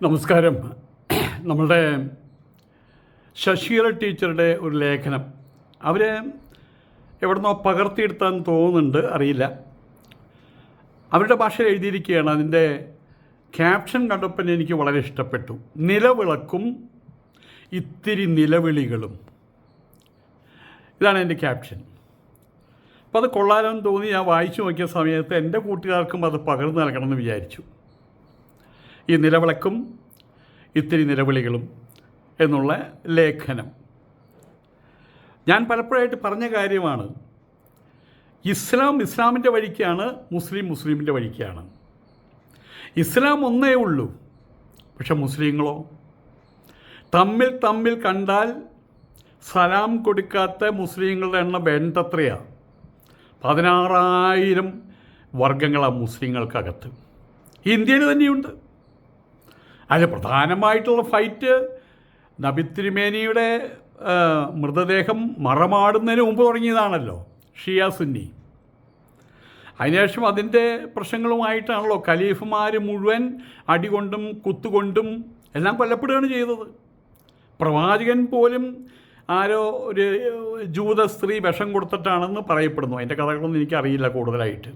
നമസ്കാരം. നമ്മളുടെ ശശീല ടീച്ചറുടെ ഒരു ലേഖനം അവർ എവിടുന്നോ പകർത്തിയെടുത്താന്ന് തോന്നുന്നുണ്ട്, അറിയില്ല. അവരുടെ ഭാഷയിൽ എഴുതിയിരിക്കുകയാണ്. അതിൻ്റെ ക്യാപ്ഷൻ കണ്ടപ്പോൾ എനിക്ക് വളരെ ഇഷ്ടപ്പെട്ടു. നിലവിളക്കും ഇത്തിരി നിലവിളികളും. ഇതാണ് എൻ്റെ ക്യാപ്ഷൻ. അപ്പോൾ അത് കൊള്ളാലെന്ന് തോന്നി ഞാൻ വായിച്ചു നോക്കിയ സമയത്ത് എൻ്റെ കൂട്ടുകാർക്കും അത് പകർന്നു നൽകണമെന്ന് വിചാരിച്ചു. ഈ നിലവിളക്കും ഇത്തിരി നിലവിളികളും എന്നുള്ള ലേഖനം ഞാൻ പലപ്പോഴായിട്ട് പറഞ്ഞ കാര്യമാണ്. ഇസ്ലാമിൻ്റെ വഴിക്കാണ്, മുസ്ലിമിൻ്റെ വഴിക്കാണ്. ഇസ്ലാം ഒന്നേ ഉള്ളൂ, പക്ഷെ മുസ്ലിങ്ങളോ തമ്മിൽ കണ്ടാൽ സലാം കൊടുക്കാത്ത മുസ്ലിങ്ങളുടെ എണ്ണം വേണ്ടത്രയാണ്. 16,000 വർഗങ്ങളാണ് മുസ്ലിങ്ങൾക്കകത്ത്. ഇന്ത്യയിൽ തന്നെയുണ്ട്. അതിൽ പ്രധാനമായിട്ടുള്ള ഫൈറ്റ് നബി തിരുമേനിയുടെ മൃതദേഹം മറമാടുന്നതിന് മുമ്പ് തുടങ്ങിയതാണല്ലോ, ഷിയ സുന്നി. അതിനുശേഷം അതിൻ്റെ പ്രശ്നങ്ങളുമായിട്ടാണല്ലോ ഖലീഫുമാർ മുഴുവൻ അടികൊണ്ടും കുത്തുകൊണ്ടും എല്ലാം കൊല്ലപ്പെടുകയാണ് ചെയ്തത്. പ്രവാചകൻ പോലും ആരോ ഒരു ജൂത സ്ത്രീ വിഷം കൊടുത്തിട്ടാണെന്ന് പറയപ്പെടുന്നു. അതിൻ്റെ കഥകളൊന്നും എനിക്കറിയില്ല കൂടുതലായിട്ട്.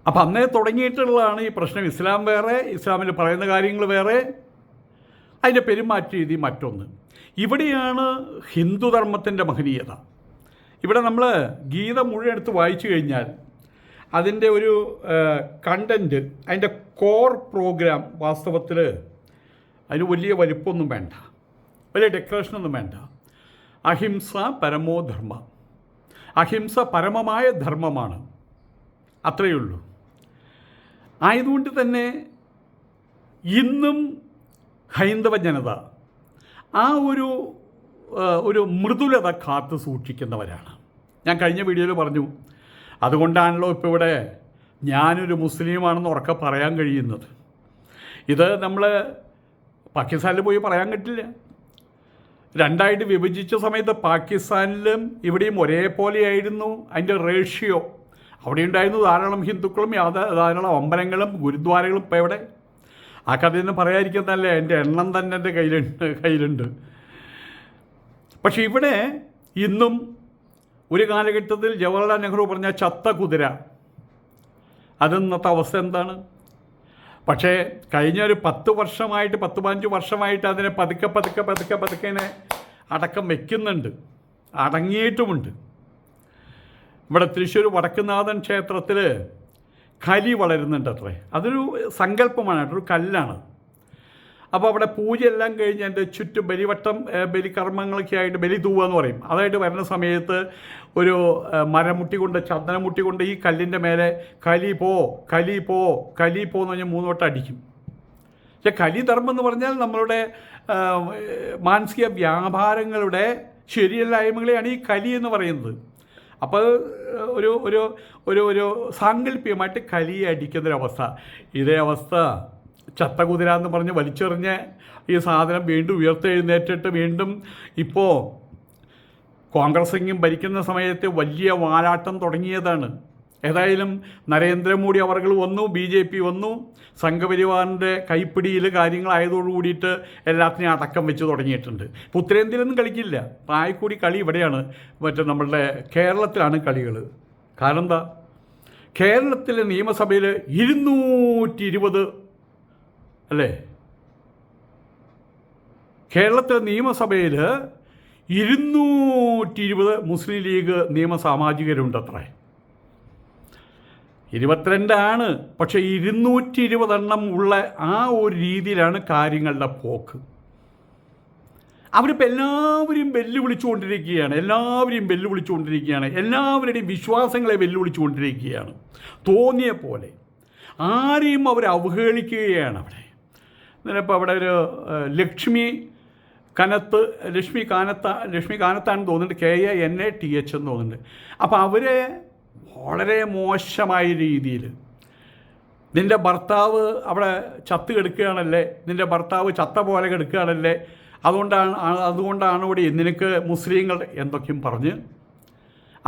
അപ്പം അന്നേ തുടങ്ങിയിട്ടുള്ളതാണ് ഈ പ്രശ്നം. ഇസ്ലാം വേറെ, ഇസ്ലാമിൽ പറയുന്ന കാര്യങ്ങൾ വേറെ, അതിൻ്റെ പെരുമാറ്റ രീതി മറ്റൊന്ന്. ഇവിടെയാണ് ഹിന്ദുധർമ്മത്തിൻ്റെ മഹനീയത. ഇവിടെ നമ്മൾ ഗീത മുഴുവൻ എടുത്ത് വായിച്ചു കഴിഞ്ഞാൽ അതിൻ്റെ ഒരു കണ്ടൻറ്റ്, അതിൻ്റെ കോർ പ്രോഗ്രാം വാസ്തവത്തിൽ അതിന് വലിയ വലിപ്പമൊന്നും വേണ്ട, വലിയ ഡെക്കറേഷനൊന്നും വേണ്ട. അഹിംസ പരമോ ധർമ്മ. അഹിംസ പരമമായ ധർമ്മമാണ്, അത്രയേ ഉള്ളൂ. ആയതുകൊണ്ട് തന്നെ ഇന്നും ഹൈന്ദവ ജനത ആ ഒരു മൃദുലത കാത്തു സൂക്ഷിക്കുന്നവരാണ്. ഞാൻ കഴിഞ്ഞ വീഡിയോയിൽ പറഞ്ഞു, അതുകൊണ്ടാണല്ലോ ഇപ്പോൾ ഇവിടെ ഞാനൊരു മുസ്ലിമാണെന്ന് ഉറക്കെ പറയാൻ കഴിയുന്നത്. ഇത് നമ്മൾ പാകിസ്ഥാനിൽ പോയി പറയാൻ കിട്ടില്ല. രണ്ടായിട്ട് വിഭജിച്ച സമയത്ത് പാകിസ്ഥാനിലും ഇവിടെയും ഒരേപോലെയായിരുന്നു അതിൻ്റെ റേഷ്യോ. അവിടെ ഉണ്ടായിരുന്നു ധാരാളം ഹിന്ദുക്കളും ധാരാളം അമ്പലങ്ങളും ഗുരുദ്വാരകളും. ഇപ്പോൾ എവിടെ? ആ കഥയൊന്നും പറയാതിരിക്കുന്നതല്ലേ, എൻ്റെ എണ്ണം തന്നെ എൻ്റെ കയ്യിലുണ്ട്. പക്ഷെ ഇവിടെ ഇന്നും ഒരു കാലഘട്ടത്തിൽ ജവഹർലാൽ നെഹ്റു പറഞ്ഞ ചത്ത കുതിര, അതിന്നത്തെ അവസ്ഥ എന്താണ്? പക്ഷേ കഴിഞ്ഞ ഒരു 10-15 വർഷമായിട്ട് അതിനെ പതുക്കെ അടക്കം വയ്ക്കുന്നുണ്ട്, അടങ്ങിയിട്ടുമുണ്ട്. ഇവിടെ തൃശ്ശൂർ വടക്കുന്നാഥൻ ക്ഷേത്രത്തിൽ കലി വളരുന്നുണ്ട് അത്രേ. അതൊരു സങ്കല്പമാണ്, അതൊരു കല്ലാണ്. അപ്പോൾ അവിടെ പൂജയെല്ലാം കഴിഞ്ഞ് എൻ്റെ ചുറ്റും ബലിവട്ടം, ബലികർമ്മങ്ങളൊക്കെ ആയിട്ട് ബലി തൂവ എന്ന് പറയും. അതായിട്ട് വരുന്ന സമയത്ത് ഒരു മരമുട്ടി കൊണ്ട്, ചന്ദനമുട്ടി കൊണ്ട് ഈ കല്ലിൻ്റെ മേലെ കലി പോ എന്ന് പറഞ്ഞാൽ 3 വട്ടം അടിക്കും. പക്ഷേ കലിധർമ്മം എന്ന് പറഞ്ഞാൽ നമ്മളുടെ മാനസിക വ്യാപാരങ്ങളുടെ ശരിയല്ലായ്മകളെയാണ് ഈ കലി എന്ന് പറയുന്നത്. അപ്പോൾ ഒരു സാങ്കല്പികമായിട്ട് കലിയെ അടിക്കുന്നൊരവസ്ഥ. ഇതേ അവസ്ഥ ചത്ത കുതിര എന്ന് പറഞ്ഞ് വലിച്ചെറിഞ്ഞ് ഈ സാധനം വീണ്ടും ഉയർത്തെഴുന്നേറ്റിട്ട് വീണ്ടും ഇപ്പോൾ കോൺഗ്രസ് ഭരിക്കുന്ന സമയത്ത് വലിയ വാലാട്ടം തുടങ്ങിയതാണ്. ഏതായാലും നരേന്ദ്രമോദി അവർ വന്നു, BJP വന്നു, സംഘപരിവാറിൻ്റെ കൈപ്പിടിയിൽ കാര്യങ്ങളായതോടു കൂടിയിട്ട് എല്ലാത്തിനെയും അടക്കം വെച്ച് തുടങ്ങിയിട്ടുണ്ട്. ഇപ്പോൾ ഉത്തരേന്ത്യയിലൊന്നും കളിക്കില്ല, പായക്കൂടി കളി ഇവിടെയാണ്, നമ്മളുടെ കേരളത്തിലാണ് കളികൾ. കാരണം എന്താ? കേരളത്തിലെ നിയമസഭയിൽ 220 അല്ലേ? കേരളത്തിലെ നിയമസഭയിൽ 220 മുസ്ലിം ലീഗ് നിയമസാമാജികരുണ്ടത്രേ. 22 ആണ്, പക്ഷേ 220 എണ്ണം ഉള്ള ആ ഒരു രീതിയിലാണ് കാര്യങ്ങളുടെ പോക്ക്. അവരിപ്പോൾ എല്ലാവരെയും വെല്ലുവിളിച്ചുകൊണ്ടിരിക്കുകയാണ്, എല്ലാവരുടെയും വിശ്വാസങ്ങളെ വെല്ലുവിളിച്ചുകൊണ്ടിരിക്കുകയാണ്. തോന്നിയ പോലെ ആരെയും അവർ അവഹേളിക്കുകയാണ്. ഇപ്പോൾ അവിടെ ഒരു ലക്ഷ്മി കാനത്താണെന്ന് തോന്നുന്നുണ്ട്, KANATH എന്ന് തോന്നുന്നുണ്ട്. അപ്പോൾ അവരെ വളരെ മോശമായ രീതിയിൽ, നിൻ്റെ ഭർത്താവ് അവിടെ ചത്ത് കിടക്കുകയാണല്ലേ, നിൻ്റെ ഭർത്താവ് ചത്ത പോലെ കിടക്കുകയാണല്ലേ, അതുകൊണ്ടാണ് ഇവിടെ നിനക്ക് മുസ്ലിങ്ങൾ എന്തൊക്കെയും പറഞ്ഞ്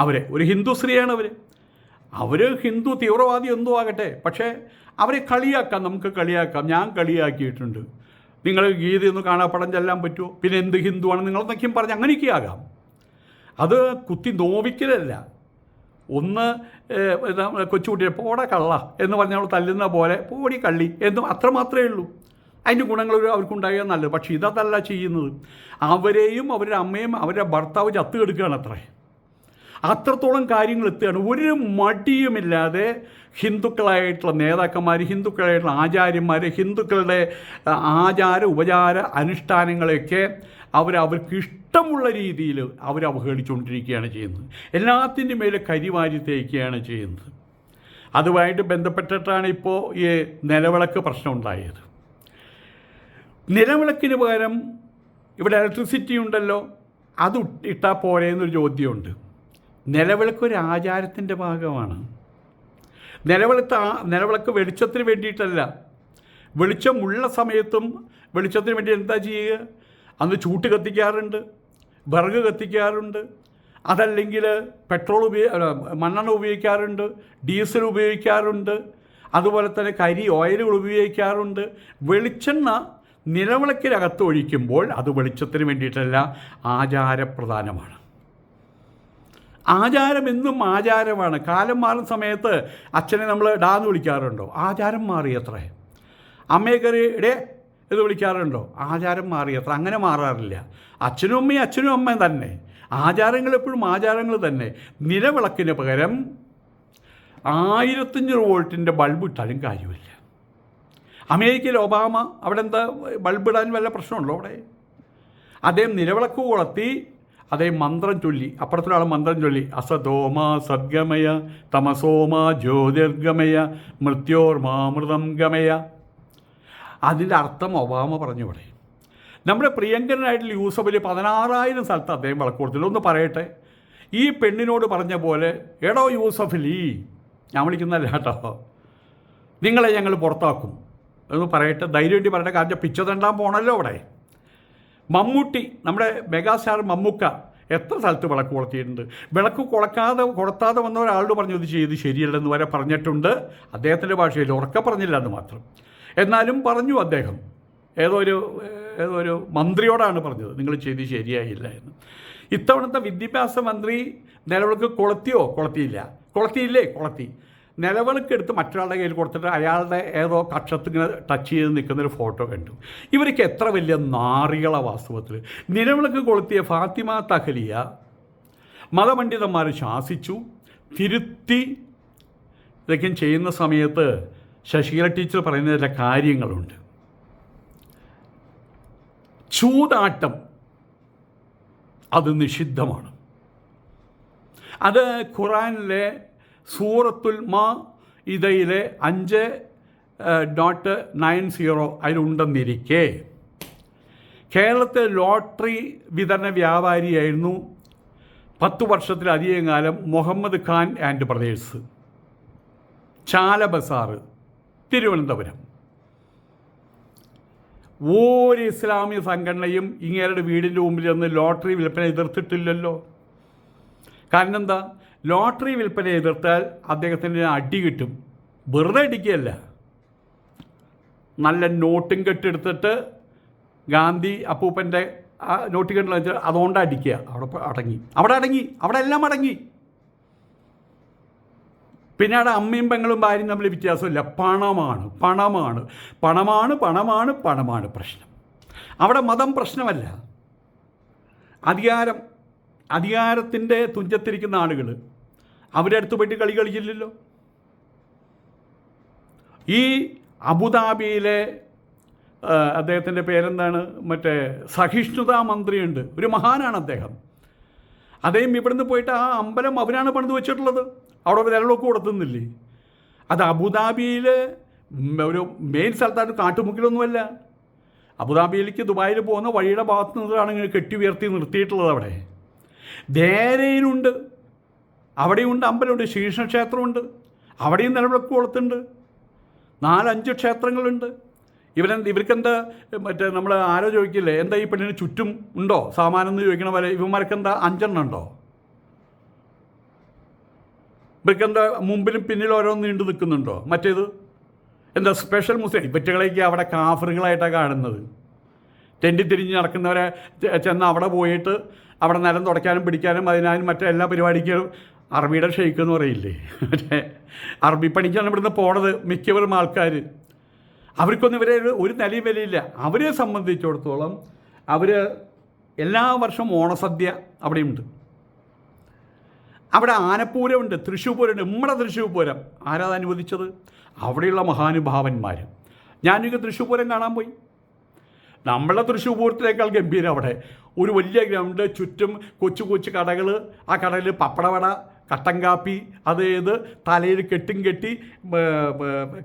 അവരെ, ഒരു ഹിന്ദു സ്ത്രീയാണ് അവർ, അവർ ഹിന്ദു തീവ്രവാദി എന്തോ ആകട്ടെ, പക്ഷേ അവരെ കളിയാക്കാം, നമുക്ക് കളിയാക്കാം. ഞാൻ കളിയാക്കിയിട്ടുണ്ട്. നിങ്ങൾ ഗീതയൊന്ന് കാണാപ്പടം ചെല്ലാൻ പറ്റുമോ? പിന്നെ എന്ത് ഹിന്ദുവാണ് നിങ്ങളെന്നൊക്കെയും പറഞ്ഞ് അങ്ങനെയൊക്കെ ആകാം. അത് കുത്തി നോവിക്കലല്ല. ഒന്ന് കൊച്ചുകുട്ടിയെ പോടാ കള്ള എന്ന് പറഞ്ഞാൽ തല്ലുന്ന പോലെ പോടി കള്ളി എന്നും അത്ര മാത്രമേ ഉള്ളൂ. അതിൻ്റെ ഗുണങ്ങൾ അവർക്കുണ്ടായാൽ നല്ലത്. പക്ഷേ ഇതല്ല ചെയ്യുന്നത്. അവരെയും അവരുടെ അമ്മയും അവരുടെ ഭർത്താവ് ചത്തു കെടുക്കുകയാണ്. അത്രത്തോളം കാര്യങ്ങൾ എത്തുകയാണ്. ഒരു മടിയുമില്ലാതെ ഹിന്ദുക്കളായിട്ടുള്ള നേതാക്കന്മാർ, ഹിന്ദുക്കളായിട്ടുള്ള ആചാര്യന്മാർ, ഹിന്ദുക്കളുടെ ആചാര ഉപചാര അനുഷ്ഠാനങ്ങളെയൊക്കെ അവർക്ക് ഇഷ്ടമുള്ള രീതിയിൽ അവഹേളിച്ചുകൊണ്ടിരിക്കുകയാണ് ചെയ്യുന്നത്. എല്ലാത്തിൻ്റെ മേലെ കരിവാരി തേക്കുകയാണ് ചെയ്യുന്നത്. അതുമായിട്ട് ബന്ധപ്പെട്ടിട്ടാണ് ഇപ്പോൾ ഈ നിലവിളക്ക് പ്രശ്നം ഉണ്ടായത്. നിലവിളക്കിന് പകരം ഇവിടെ ഇലക്ട്രിസിറ്റി ഉണ്ടല്ലോ, അത് ഇട്ടാൽ പോരെന്നൊരു ചോദ്യമുണ്ട്. നിലവിളക്കൊരു ആചാരത്തിൻ്റെ ഭാഗമാണ്. നിലവിളക്ക് വെളിച്ചത്തിന് വേണ്ടിയിട്ടല്ല. വെളിച്ചമുള്ള സമയത്തും വെളിച്ചത്തിന് വേണ്ടി എന്താ ചെയ്യുക? അന്ന് ചൂട്ട് കത്തിക്കാറുണ്ട്, വിറക് കത്തിക്കാറുണ്ട്, അതല്ലെങ്കിൽ പെട്രോൾ മണ്ണെണ്ണ ഉപയോഗിക്കാറുണ്ട്, ഡീസൽ ഉപയോഗിക്കാറുണ്ട്, അതുപോലെ തന്നെ ഓയിലുകൾ ഉപയോഗിക്കാറുണ്ട്. വെളിച്ചെണ്ണ നിലവിളക്കിനകത്ത് ഒഴിക്കുമ്പോൾ അത് വെളിച്ചത്തിന് വേണ്ടിയിട്ടല്ല, ആചാരപ്രധാനമാണ്. ആചാരം എന്നും ആചാരമാണ്. കാലം മാറുന്ന സമയത്ത് അച്ഛനെ നമ്മൾ ഡാന്ന് വിളിക്കാറുണ്ടോ? ആചാരം മാറിയത്രേ. അമ്മയെ കയറിയുടെ ഇത് വിളിക്കാറുണ്ടോ? ആചാരം മാറിയത്ര. അങ്ങനെ മാറാറില്ല. അച്ഛനും അമ്മയും തന്നെ. ആചാരങ്ങൾ എപ്പോഴും ആചാരങ്ങൾ തന്നെ. നിലവിളക്കിന് പകരം 1500 വോൾട്ടിൻ്റെ ബൾബ് ഇട്ടാലും കാര്യമില്ല. അമേരിക്കയിൽ ഒബാമ അവിടെ എന്താ ബൾബ് ഇടാൻ വല്ല പ്രശ്നമുണ്ടോ? അവിടെ അദ്ദേഹം നിലവിളക്ക് കൊളുത്തി, അതേ മന്ത്രം ചൊല്ലി, അപ്പുറത്തൊരാൾ മന്ത്രം ചൊല്ലി, അസതോമ സദ്ഗമയ തമസോമ ജ്യോതിർഗമയ മൃത്യോർമാമൃതം ഗമയ. അതിൻ്റെ അർത്ഥം ഒബാമ പറഞ്ഞു. ഇവിടെ നമ്മുടെ പ്രിയങ്കരനായിട്ടുള്ള യൂസഫലി 16,000 സ്ഥലത്ത് അദ്ദേഹം വിളക്ക് കൊടുത്തില്ല. ഒന്ന് പറയട്ടെ, ഈ പെണ്ണിനോട് പറഞ്ഞ പോലെ, എടോ യൂസഫലി, ഞാൻ വിളിക്കുന്നതല്ല കേട്ടോ, നിങ്ങളെ ഞങ്ങൾ പുറത്താക്കും എന്ന് പറയട്ടെ. ധൈര്യമായിട്ട് പറയട്ടെ. കാരണം പിച്ച തണ്ടാൻ പോകണമല്ലോ അവിടെ. മമ്മൂട്ടി, നമ്മുടെ മെഗാസ്റ്റാർ മമ്മൂക്ക എത്ര സ്ഥലത്ത് വിളക്ക് കൊളുത്തിയിട്ടുണ്ട്. വിളക്ക് കൊളുത്താതെ വന്ന ഒരാളോട് പറഞ്ഞു ഇത് ചെയ്ത് ശരിയല്ലെന്ന് വരെ പറഞ്ഞിട്ടുണ്ട്. അദ്ദേഹത്തിൻ്റെ ഭാഷയിൽ ഉറക്കെ പറഞ്ഞില്ല എന്ന് മാത്രം. എന്നാലും പറഞ്ഞു. അദ്ദേഹം ഏതോ ഒരു മന്ത്രിയോടാണ് പറഞ്ഞത് നിങ്ങൾ ചെയ്ത് ശരിയായില്ല എന്ന്. ഇത്തവണത്തെ വിദ്യാഭ്യാസ മന്ത്രി നിലവിളക്ക് കൊളുത്തി. നിലവിളക്കെടുത്ത് മറ്റൊരാളുടെ കയ്യിൽ കൊടുത്തിട്ട് അയാളുടെ ഏതോ കക്ഷത്തിങ്ങനെ ടച്ച് ചെയ്ത് നിൽക്കുന്നൊരു ഫോട്ടോ കണ്ടു. ഇവർക്ക് എത്ര വലിയ നാറികള വാസ്തവത്തിൽ. നിലവിളക്ക് കൊളുത്തിയ ഫാത്തിമ തഹലിയ മതപണ്ഡിതന്മാർ ശാസിച്ചു, തിരുത്തി. ഇതൊക്കെ ചെയ്യുന്ന സമയത്ത് ശശികല ടീച്ചർ പറയുന്ന ചില കാര്യങ്ങളുണ്ട്. ചൂതാട്ടം അത് നിഷിദ്ധമാണ്. അത് ഖുറാനിലെ സൂറത്തുൽ മാഇദയിലെ 5.90 അതിലുണ്ടെന്നിരിക്കെ കേരളത്തിൽ ലോട്ടറി വിതരണ വ്യാപാരിയായിരുന്നു 10 വർഷത്തിലധികം കാലം മുഹമ്മദ് ഖാൻ ആൻഡ് ബ്രദേഴ്സ്, ചാല ബസാർ, തിരുവനന്തപുരം. ഒരു ഇസ്ലാമിക സംഘടനയും ഇങ്ങേരുടെ വീടിൻ്റെ മുമ്പിൽ നിന്ന് ലോട്ടറി വിൽപ്പന എതിർത്തിട്ടില്ലല്ലോ. കാരണം എന്താ? ലോട്ടറി വിൽപ്പന എതിർത്താൽ അദ്ദേഹത്തിന് അടി കിട്ടും. വെറുതെ അടിക്കുകയല്ല, നല്ല നോട്ടും കെട്ടെടുത്തിട്ട് ഗാന്ധി അപ്പൂപ്പൻ്റെ ആ നോട്ട് കെട്ടിൽ വെച്ചാൽ അതുകൊണ്ട് അടിക്കുക. അവിടെ എല്ലാം അടങ്ങി. പിന്നെ അവിടെ അമ്മയും പെങ്ങളും ഭാര്യയും തമ്മിൽ വ്യത്യാസമില്ല. പണമാണ് പ്രശ്നം. അവിടെ മതം പ്രശ്നമല്ല. അധികാരത്തിൻ്റെ തുഞ്ചത്തിരിക്കുന്ന ആളുകൾ അവരുടെ അടുത്ത് പോയിട്ട് കളി കളിച്ചില്ലല്ലോ. ഈ അബുദാബിയിലെ അദ്ദേഹത്തിൻ്റെ പേരെന്താണ്, മറ്റേ സഹിഷ്ണുതാ മന്ത്രിയുണ്ട്, ഒരു മഹാനാണ് അദ്ദേഹം. അദ്ദേഹം ഇവിടുന്ന് പോയിട്ട് ആ അമ്പലം അവരാണ് പണിത് വെച്ചിട്ടുള്ളത്. അവിടെ വിരളൊക്കെ കൊടുത്തുന്നില്ലേ. അത് അബുദാബിയിൽ ഒരു മെയിൻ സ്ഥലത്തായിട്ട് കാട്ടുമുക്കിലൊന്നുമല്ല. അബുദാബിയിലേക്ക് ദുബായിൽ പോകുന്ന വഴിയുടെ ഭാഗത്ത് നിന്നിട്ടാണ് ഇങ്ങനെ കെട്ടി ഉയർത്തി നിർത്തിയിട്ടുള്ളത്. അവിടെ ദേരയിലുണ്ട്, അവിടെയുണ്ട് അമ്പലമുണ്ട്, ശ്രീകൃഷ്ണക്ഷേത്രമുണ്ട്, അവിടെയും നിലവിളക്ക് കൊടുത്തുണ്ട്. 4-5 ക്ഷേത്രങ്ങളുണ്ട്. ഇവർക്കെന്താ മറ്റേ നമ്മൾ ആരോ ചോദിക്കില്ലേ എന്താ ഈ പെണ്ണിന് ചുറ്റും ഉണ്ടോ സാമാനം എന്ന് ചോദിക്കണ പോലെ ഇവന്മാർക്കെന്താ 5 ഉണ്ടോ? ഇവർക്ക് എന്താ മുമ്പിലും പിന്നിലും ഓരോന്ന് നീണ്ടു നിൽക്കുന്നുണ്ടോ? മറ്റേത് എന്താ സ്പെഷ്യൽ മുസ്ലിം ഇവറ്റകളേക്ക് അവിടെ കാഫറുകളായിട്ടാണ് കാണുന്നത്. തെണ്ടി തിരിഞ്ഞ് നടക്കുന്നവരെ ചെന്ന് അവിടെ പോയിട്ട് അവിടെ നിലം തുടയ്ക്കാനും പിടിക്കാനും അതിനാലും മറ്റേ എല്ലാ പരിപാടിക്കും അറബിയുടെ ഷെയ്ക്ക് എന്ന് പറയില്ലേ, മറ്റേ അറബി പണിക്കാണ് ഇവിടുന്ന് പോണത് മിക്കവരും ആൾക്കാർ. അവർക്കൊന്നും ഇവരെ ഒരു നിലയും വിലയില്ല. അവരെ സംബന്ധിച്ചിടത്തോളം അവർ എല്ലാ വർഷവും ഓണസദ്യ അവിടെയുണ്ട്. അവിടെ ആനപ്പൂരമുണ്ട്, തൃശ്ശൂർ പൂരമുണ്ട്. നമ്മുടെ തൃശ്ശൂർ പൂരം ആരാത് അനുവദിച്ചത്? അവിടെയുള്ള മഹാനുഭാവന്മാർ. ഞാനൊക്കെ തൃശ്ശൂർ പൂരം കാണാൻ പോയി. നമ്മളെ തൃശ്ശൂർ പൂരത്തിനേക്കാൾ ഗംഭീരം അവിടെ ഒരു വലിയ ഗ്രൗണ്ട്, ചുറ്റും കൊച്ചു കൊച്ചു കടകൾ. ആ കടയിൽ പപ്പടവട, കട്ടൻ കാപ്പി, അതേത് തലയിൽ കെട്ടും കെട്ടി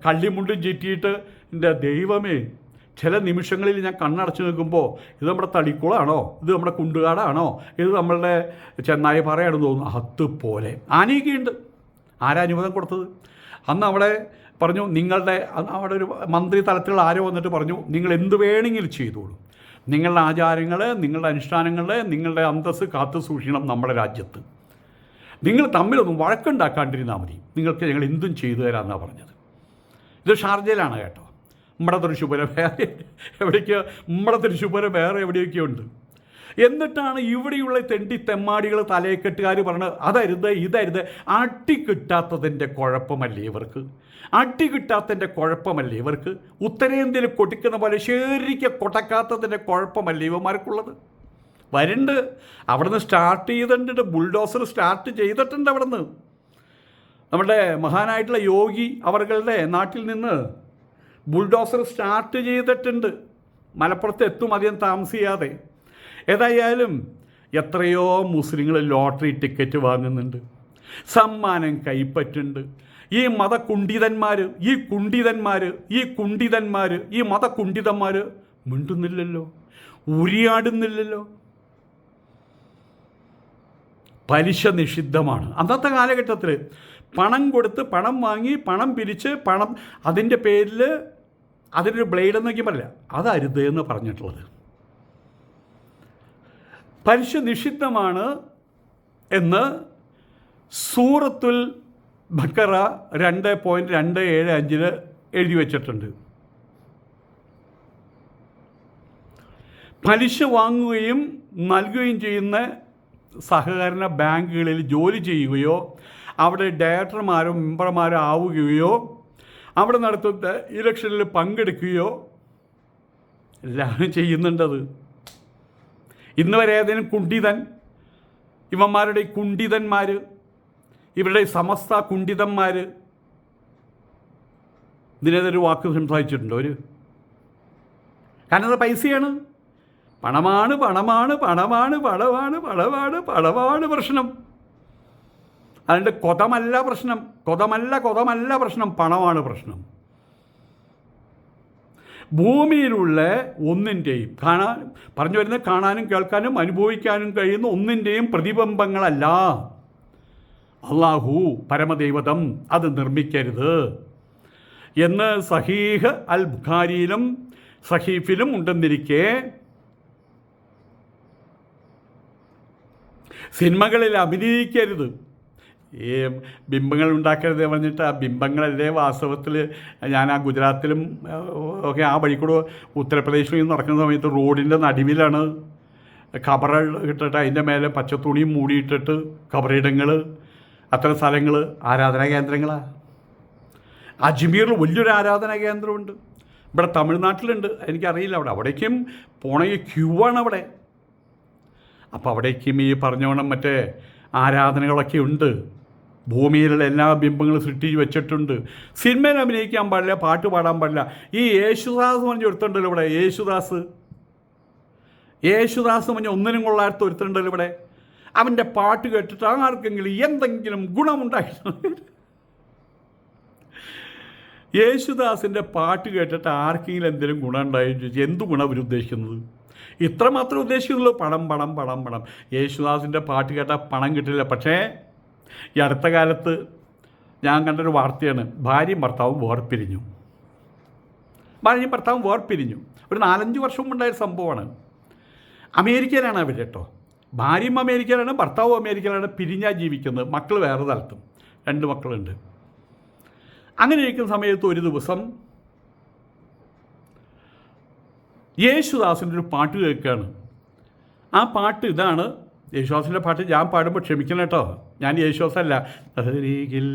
കള്ളിമുണ്ടും ചീറ്റിയിട്ട് എൻ്റെ ദൈവമേ, ചില നിമിഷങ്ങളിൽ ഞാൻ കണ്ണടച്ച് നിൽക്കുമ്പോൾ ഇത് നമ്മുടെ തളിക്കുളമാണോ, ഇത് നമ്മുടെ കുണ്ടുകാടാണോ, ഇത് നമ്മളുടെ ചെന്നായി പറയാണെന്ന് തോന്നുന്നു. അതുപോലെ ആനയൊക്കെയുണ്ട്. ആരാനുവാദം കൊടുത്തത്? അന്ന് അവിടെ പറഞ്ഞു, നിങ്ങളുടെ അവിടെ ഒരു മന്ത്രി തലത്തിലുള്ള ആരോ വന്നിട്ട് പറഞ്ഞു, നിങ്ങൾ എന്ത് വേണമെങ്കിലും ചെയ്തോളൂ, നിങ്ങളുടെ ആചാരങ്ങൾ, നിങ്ങളുടെ അനുഷ്ഠാനങ്ങൾ, നിങ്ങളുടെ അന്തസ്സ് കാത്തു സൂക്ഷിക്കണം നമ്മുടെ രാജ്യത്ത്. നിങ്ങൾ തമ്മിലൊന്നും വഴക്കുണ്ടാക്കാണ്ടിരുന്നാൽ മതി, നിങ്ങൾക്ക് ഞങ്ങൾ എന്തും ചെയ്തു തരാമെന്നാണ് പറഞ്ഞത്. ഇത് ഷാർജയിലാണ് കേട്ടോ. നമ്മുടെ തൃശ്ശൂപുരം വേറെ എവിടേക്കോ, നമ്മുടെ തൃശ്ശൂപുരം വേറെ എവിടെയൊക്കെയോ ഉണ്ട്. എന്നിട്ടാണ് ഇവിടെയുള്ള തെമ്മാടികൾ തലയെക്കെട്ടുകാർ പറഞ്ഞത് അതരുത് ഇതരുത്. അടി കിട്ടാത്തതിൻ്റെ കുഴപ്പമല്ലേ ഇവർക്ക്? അടി കിട്ടാത്തതിൻ്റെ കുഴപ്പമല്ലേ ഇവർക്ക്? ഉത്തരേന്ത്യയിൽ കൊട്ടിക്കുന്ന പോലെ ശരിക്കും കൊട്ടക്കാത്തതിൻ്റെ കുഴപ്പമല്ലേ ഇവന്മാർക്കുള്ളത്? വരുന്നുണ്ട്, അവിടെ നിന്ന് സ്റ്റാർട്ട് ചെയ്തിട്ടുണ്ട്, ബുൾഡോസർ സ്റ്റാർട്ട് ചെയ്തിട്ടുണ്ട്. അവിടെ നിന്ന് നമ്മുടെ മഹാനായിട്ടുള്ള യോഗി അവരുടെ നാട്ടിൽ നിന്ന് ബുൾഡോസർ സ്റ്റാർട്ട് ചെയ്തിട്ടുണ്ട്. മലപ്പുറത്ത് എത്തും അധികം താമസിയാതെ. ഏതായാലും എത്രയോ മുസ്ലിങ്ങൾ ലോട്ടറി ടിക്കറ്റ് വാങ്ങുന്നുണ്ട്, സമ്മാനം കൈപ്പറ്റുന്നുണ്ട്. ഈ മതകുണ്ഠിതന്മാർ ഈ മതകുണ്ഠിതന്മാർ മിണ്ടുന്നില്ലല്ലോ, ഉരിയാടുന്നില്ലല്ലോ. പലിശ നിഷിദ്ധമാണ്. അന്നത്തെ കാലഘട്ടത്തിൽ പണം കൊടുത്ത് പണം വാങ്ങി പണം പിരിച്ച് പണം അതിൻ്റെ പേരിൽ അതിനൊരു ബ്ലേഡ് എന്നൊക്കെ പറയില്ല, അതരുത് എന്ന് പറഞ്ഞിട്ടുള്ളത്. പലിശ നിഷിദ്ധമാണ് എന്ന് സൂറത്തുൽ ബഖറ 2.275 എഴുതി വച്ചിട്ടുണ്ട്. പലിശ വാങ്ങുകയും നൽകുകയും ചെയ്യുന്ന സഹകരണ ബാങ്കുകളിൽ ജോലി ചെയ്യുകയോ അവിടെ ഡയറക്ടർമാരോ മെമ്പർമാരോ ആവുകയോ അവിടെ നടത്തുന്ന ഇലക്ഷനിൽ പങ്കെടുക്കുകയോ എല്ലാവരും ചെയ്യുന്നുണ്ടത്. ഇന്ന് വരെ ഏതെങ്കിലും കുണ്ഠിതൻ, ഇവന്മാരുടെ കുണ്ഠിതന്മാർ, ഇവരുടെ സമസ്ത കുണ്ഠിതന്മാർ ഇതിനേതൊരു വാക്ക് സംസാരിച്ചിട്ടുണ്ടോ? കാരണം അത് പൈസയാണ്, പണമാണ് പണമാണ് പണമാണ് പണമാണ് പണമാണ് പണമാണ് പ്രശ്നം. അതുകൊണ്ട് കൊതമല്ല പ്രശ്നം, കൊതമല്ല പ്രശ്നം, പണമാണ് പ്രശ്നം. ഭൂമിയിലുള്ള ഒന്നിൻ്റെയും പറഞ്ഞു വരുന്നത് കാണാനും കേൾക്കാനും അനുഭവിക്കാനും കഴിയുന്ന ഒന്നിൻ്റെയും പ്രതിബിംബങ്ങളല്ല അള്ളാഹു പരമദൈവതം, അത് നിർമ്മിക്കരുത് എന്ന് സഹീഹ് അൽ ബുഖാരിയിലും സഹീഫിലും ഉണ്ടെന്നിരിക്കെ സിനിമകളിൽ അഭിനയിക്കരുത്, ഈ ബിംബങ്ങൾ ഉണ്ടാക്കരുത് പറഞ്ഞിട്ട് ആ ബിംബങ്ങളല്ലേ വാസ്തവത്തിൽ. ഞാൻ ആ ഗുജറാത്തിലും ഒക്കെ ആ വഴിക്കൂടെ ഉത്തർപ്രദേശിലും നടക്കുന്ന സമയത്ത് റോഡിൻ്റെ നടുവിലാണ് ഖബറുകൾ ഇട്ടിട്ട് അതിൻ്റെ മേലെ പച്ചത്തുണിയും മൂടിയിട്ടിട്ട് ഖബറിടങ്ങൾ, അത്തരം സ്ഥലങ്ങൾ ആരാധനാ കേന്ദ്രങ്ങളാണ്. അജ്മീറിൽ വലിയൊരു ആരാധനാ കേന്ദ്രമുണ്ട്, ഇവിടെ തമിഴ്നാട്ടിലുണ്ട്, എനിക്കറിയില്ല. അവിടേക്കും പോണെങ്കിൽ ക്യൂ ആണ് അവിടെ. അപ്പോൾ അവിടേക്കും ഈ പറഞ്ഞോണം മറ്റേ ആരാധനകളൊക്കെ ഉണ്ട്. ഭൂമിയിലുള്ള എല്ലാ ബിംബങ്ങളും സൃഷ്ടിച്ച് വെച്ചിട്ടുണ്ട്. സിനിമയിൽ അഭിനയിക്കാൻ പാടില്ല, പാട്ട് പാടാൻ പാടില്ല. ഈ യേശുദാസ് പറഞ്ഞ് ഒരുത്തുണ്ടല്ലോ ഇവിടെ, യേശുദാസ് പറഞ്ഞ് ഒന്നിനും കൊള്ളാത്ത ഒരുത്തുണ്ടല്ലോ ഇവിടെ. അവൻ്റെ പാട്ട് കേട്ടിട്ട് ആർക്കെങ്കിലും എന്തെങ്കിലും ഗുണമുണ്ടായിരുന്നു? യേശുദാസിൻ്റെ പാട്ട് കേട്ടിട്ട് ആർക്കെങ്കിലും എന്തെങ്കിലും ഗുണം ഉണ്ടായെന്ന് ചോദിച്ചാൽ എന്ത് ഗുണം അവർ ഉദ്ദേശിക്കുന്നത്? ഇത്രമാത്രം ഉദ്ദേശിക്കുന്നുള്ളൂ, പണം. യേശുദാസിൻ്റെ പാട്ട് കേട്ടാൽ പണം കിട്ടില്ല. പക്ഷേ ഈ അടുത്ത കാലത്ത് ഞാൻ കണ്ടൊരു വാർത്തയാണ്, ഭാര്യയും ഭർത്താവും വേർപിരിഞ്ഞു. ഒരു 4-5 വർഷം ഉണ്ടായൊരു സംഭവമാണ്. അമേരിക്കയിലാണ് അവർ കേട്ടോ. ഭാര്യയും അമേരിക്കയിലാണ്, ഭർത്താവും അമേരിക്കയിലാണ്, പിരിഞ്ഞാൽ ജീവിക്കുന്നത്. മക്കൾ വേറെ സ്ഥലത്തും. 2 മക്കളുണ്ട്. അങ്ങനെ ഇരിക്കുന്ന സമയത്ത് ഒരു ദിവസം യേശുദാസിൻ്റെ ഒരു പാട്ട് കേൾക്കുകയാണ്. ആ പാട്ട് ഇതാണ്. യേശുദാസിൻ്റെ പാട്ട് ഞാൻ പാടുമ്പോൾ ക്ഷമിക്കണം കേട്ടോ, ഞാൻ യേശുദാസല്ല. അരികിൽ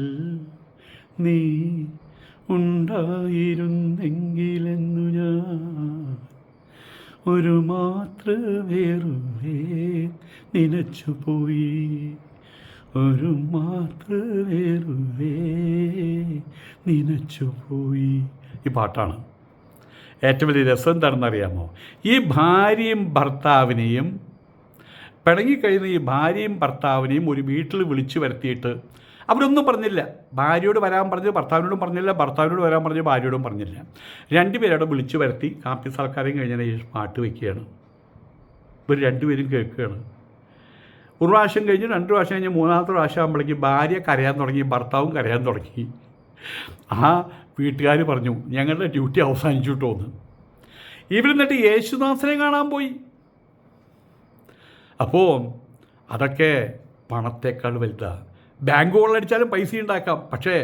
നീ ഉണ്ടായിരുന്നെങ്കിലെന്നു ഞാൻ ഒരു മാത്രമേറുവേ നിലച്ചുപോയി, ഒരു മാത്രമേറുവേ നിലച്ചുപോയി. ഈ പാട്ടാണ്. ഏറ്റവും വലിയ രസം എന്താണെന്നറിയാമോ? ഈ ഭാര്യയും ഭർത്താവിനെയും പിണങ്ങിക്കഴിയുന്ന ഈ ഭാര്യയും ഭർത്താവിനെയും ഒരു വീട്ടിൽ വിളിച്ചു വരുത്തിയിട്ട് അവരൊന്നും പറഞ്ഞില്ല. ഭാര്യയോട് വരാൻ പറഞ്ഞ് ഭർത്താവിനോടും പറഞ്ഞില്ല, ഭർത്താവിനോട് വരാൻ പറഞ്ഞ് ഭാര്യയോടും പറഞ്ഞില്ല. 2 പേരോട് വിളിച്ചു വരുത്തി കാപ്പി സൽക്കാരം കഴിഞ്ഞാൽ ഈ പാട്ട് വയ്ക്കുകയാണ്. ഇവർ 2 പേരും കേൾക്കുകയാണ്. ഒരു പ്രാവശ്യം കഴിഞ്ഞ് 2 പ്രാവശ്യം കഴിഞ്ഞ് 3-ാമത്തെ പ്രാവശ്യം ആകുമ്പോഴേക്കും ഭാര്യ കരയാൻ തുടങ്ങി, ഭർത്താവും കരയാൻ തുടങ്ങി. ആ വീട്ടുകാർ പറഞ്ഞു ഞങ്ങളുടെ ഡ്യൂട്ടി അവസാനിച്ചു കിട്ടുമെന്ന്. ഇവരെന്നിട്ട് യേശുദാസിനെ കാണാൻ പോയി. അപ്പോൾ അതൊക്കെ പണത്തേക്കാൾ വലുതാണ്. ബാങ്ക് കൊള്ളടിച്ചാലും പൈസ ഉണ്ടാക്കാം, പക്ഷേ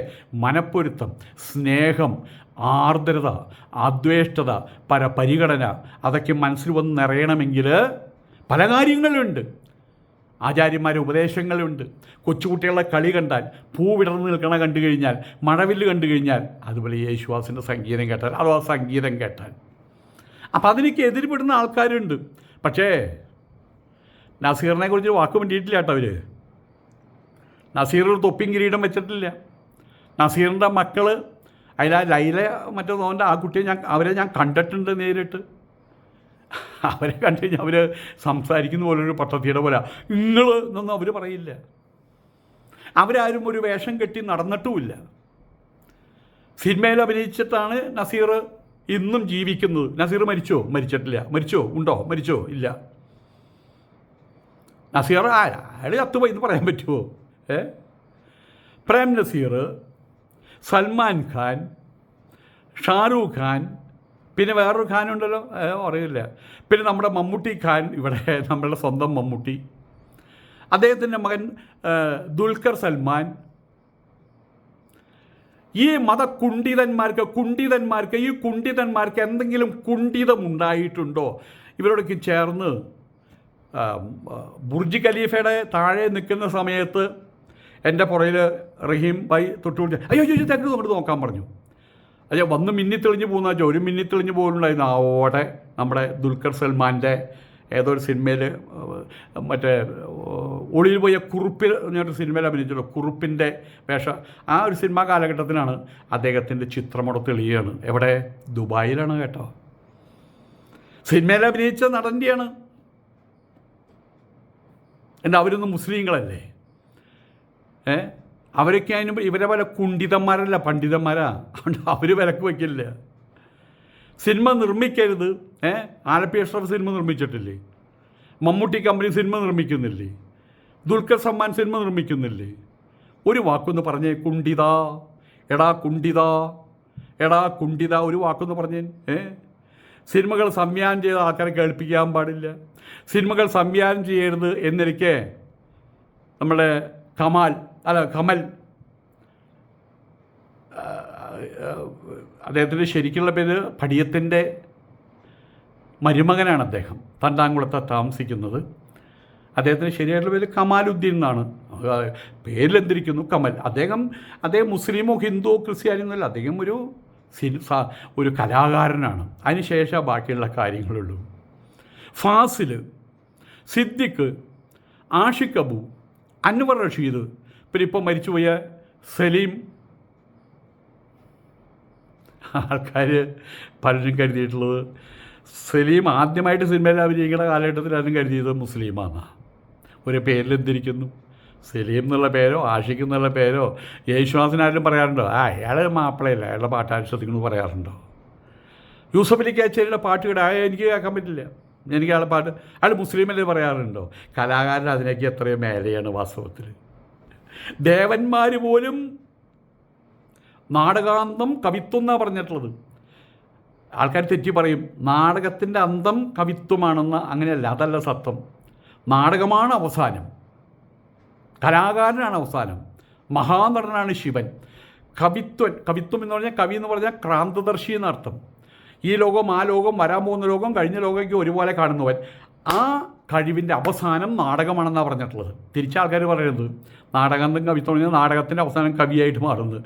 മനപ്പൊരുത്തം, സ്നേഹം, ആർദ്രത, അദ്വേഷ്ടത, പരിഗണന അതൊക്കെ മനസ്സിൽ വന്ന് നിറയണമെങ്കിൽ പല കാര്യങ്ങളുണ്ട്. ആചാര്യന്മാരുടെ ഉപദേശങ്ങളുണ്ട്. കൊച്ചുകുട്ടികളുടെ കളി കണ്ടാൽ, പൂ വിടർന്ന് നിൽക്കണ കണ്ടു കഴിഞ്ഞാൽ, മഴവില്ല് കണ്ടു കഴിഞ്ഞാൽ, അതുപോലെ യേശുദാസിൻ്റെ സംഗീതം കേട്ടാൽ, അഥവാ സംഗീതം കേട്ടാൽ, അപ്പം അതിനൊക്കെ എതിർപ്പെടുന്ന ആൾക്കാരുണ്ട്. പക്ഷേ നസീറിനെ കുറിച്ച് വാക്ക് വേണ്ടിയിട്ടില്ല കേട്ടോ അവർ. നസീർ ഒരു തൊപ്പിയും കിരീടം വെച്ചിട്ടില്ല. നസീറിൻ്റെ മക്കൾ അതിൽ ലൈല മറ്റേ തോന്നുന്ന ആ കുട്ടിയെ അവരെ ഞാൻ കണ്ടിട്ടുണ്ട് നേരിട്ട്. അവരെ കണ്ടു കഴിഞ്ഞാൽ അവർ സംസാരിക്കുന്ന പോലൊരു പട്ടത്തിയുടെ പോലെ നിങ്ങൾ എന്നൊന്നും അവർ പറയില്ല. അവരാരും ഒരു വേഷം കെട്ടി നടന്നിട്ടുമില്ല. സിനിമയിൽ അഭിനയിച്ചിട്ടാണ് നസീർ ഇന്നും ജീവിക്കുന്നത്. നസീർ മരിച്ചോ? മരിച്ചിട്ടില്ല. മരിച്ചോ? ഉണ്ടോ? മരിച്ചോ? ഇല്ല. നസീർ അയാൾ ചത്തുപോയി എന്ന് പറയാൻ പറ്റുമോ? പ്രേം നസീർ, സൽമാൻ ഖാൻ, ഷാരൂഖ് ഖാൻ, പിന്നെ വേറൊരു ഖാനുണ്ടല്ലോ, അറിയില്ല. പിന്നെ നമ്മുടെ മമ്മൂട്ടി ഖാൻ, ഇവിടെ നമ്മളുടെ സ്വന്തം മമ്മൂട്ടി, അദ്ദേഹത്തിൻ്റെ മകൻ ദുൽഖർ സൽമാൻ. ഈ കുണ്ഠിതന്മാർക്ക് എന്തെങ്കിലും കുണ്ഠിതം ഉണ്ടായിട്ടുണ്ടോ? ഇവരോടൊക്കെ ചേർന്ന് ബുർജ് ഖലീഫയുടെ താഴെ നിൽക്കുന്ന സമയത്ത് എൻ്റെ പുറയിൽ റഹീം ഭായ് തൊട്ടുപിടിച്ച് അയ്യോ തെക്ക് അങ്ങോട്ട് നോക്കാൻ പറഞ്ഞു. അയ്യോ വന്ന് മിന്നിത്തെളിഞ്ഞ് പോകുന്ന വെച്ചാൽ ഒരു മിന്നിത്തെളിഞ്ഞ് പോലുണ്ടായിരുന്നു. അവിടെ നമ്മുടെ ദുൽഖർ സൽമാൻ്റെ ഏതോ ഒരു സിനിമയിൽ മറ്റേ ഒളിയിൽ പോയ കുറുപ്പിൽ എന്നൊരു സിനിമയിൽ അഭിനയിച്ചല്ലോ, കുറുപ്പിൻ്റെ വേഷം. ആ ഒരു സിനിമാ കാലഘട്ടത്തിലാണ് അദ്ദേഹത്തിൻ്റെ ചിത്രമോടെ തെളിയുകയാണ്. എവിടെ? ദുബായിലാണ് കേട്ടോ. സിനിമയിൽ അഭിനയിച്ച നടൻ്റെയാണ്. എന്താ അവരൊന്നും മുസ്ലിങ്ങളല്ലേ? അവരൊക്കെ അതിന് ഇവരെ പോലെ കുണ്ഠിതന്മാരല്ല, പണ്ഡിതന്മാരാ. അതുകൊണ്ട് അവർ വിലക്ക് വയ്ക്കില്ല. സിനിമ നിർമ്മിക്കരുത്. ആലപ്പി അഷ്റഫ് സിനിമ നിർമ്മിച്ചിട്ടില്ലേ? മമ്മൂട്ടി കമ്പനി സിനിമ നിർമ്മിക്കുന്നില്ലേ? ദുൽഖർ സൽമാൻ സിനിമ നിർമ്മിക്കുന്നില്ലേ? ഒരു വാക്കൊന്ന് പറഞ്ഞേ, കുണ്ഠിത, എടാ കുണ്ഠിത, എടാ കുണ്ഠിത, ഒരു വാക്കൊന്ന് പറഞ്ഞേ. സിനിമകൾ സംവിധാനം ചെയ്ത ആൾക്കാരെ കേൾപ്പിക്കാൻ പാടില്ല. സിനിമകൾ സംവിധാനം ചെയ്യരുത് എന്നിരിക്കെ നമ്മുടെ കമൽ അദ്ദേഹത്തിൻ്റെ ശരിക്കുള്ള പേര് പടിയത്തിൻ്റെ മരുമകനാണ് അദ്ദേഹം. തണ്ടാംകുളത്ത് താമസിക്കുന്നത്. അദ്ദേഹത്തിന് ശരിയായിട്ടുള്ള പേര് കമാലുദ്ദീൻ എന്നാണ്. പേരിലെന്തിരിക്കുന്നു കമൽ. അദ്ദേഹം മുസ്ലിമോ ഹിന്ദുവോ ക്രിസ്ത്യാനിയോ എന്നല്ല, അദ്ദേഹം ഒരു കലാകാരനാണ്. അതിനുശേഷം ബാക്കിയുള്ള കാര്യങ്ങളുള്ളൂ. ഫാസിൽ, സിദ്ദിഖ്, ആഷിഖ് അബു, അൻവർ റഷീദ്, പിന്നെ ഇപ്പോൾ മരിച്ചുപോയ സലീം, ആൾക്കാർ പലരും കരുതിയിട്ടുള്ളത് സലീം ആദ്യമായിട്ട് സിനിമയിൽ അഭിനയിക്കുന്ന കാലഘട്ടത്തിൽ ആരും കരുതിയത് മുസ്ലിമാണ്. ഒരു പേരിലെന്തിരിക്കുന്നു? സലീം എന്നുള്ള പേരോ ആഷിഖ് എന്നുള്ള പേരോ യേശുദാസിനാരും പറയാറുണ്ടോ? അയാൾ മാപ്പിളയല്ല, അയാളുടെ പാട്ടാൻ ശ്രദ്ധിക്കുന്നു പറയാറുണ്ടോ? യൂസഫ് അലി കേച്ചേരിയുടെ പാട്ട് എനിക്ക് കേൾക്കാൻ പറ്റില്ല. എനിക്ക് അയാളെ പാട്ട് അയാൾ മുസ്ലിമല്ലേ പറയാറുണ്ടോ? കലാകാരൻ അതിനേക്ക് എത്രയോ മേലെയാണ് വാസ്തവത്തിൽ. ദേവന്മാർ പോലും നാടകാന്തം കവിത്വം എന്നാണ് പറഞ്ഞിട്ടുള്ളത്. ആൾക്കാർ തെറ്റി പറയും, നാടകത്തിൻ്റെ അന്തം കവിത്വമാണെന്ന്. അങ്ങനെയല്ല, അതല്ല സത്യം. നാടകമാണ് അവസാനം, കലാകാരനാണ് അവസാനം. മഹാനടനാണ് ശിവൻ. കവിത്വം എന്ന് പറഞ്ഞാൽ കവി എന്ന് പറഞ്ഞാൽ ക്രാന്തദർശി എന്നർത്ഥം. ഈ ലോകം, ആ ലോകം, വരാൻ പോകുന്ന ലോകം, കഴിഞ്ഞ ലോകമൊക്കെ ഒരുപോലെ കാണുന്നവൻ. ആ കഴിവിൻ്റെ അവസാനം നാടകമാണെന്നാണ് പറഞ്ഞിട്ടുള്ളത്. തിരിച്ച ആൾക്കാർ പറയുന്നത് നാടകം കവിത്വം നാടകത്തിൻ്റെ അവസാനം കവിയായിട്ട് മാറുന്നത്.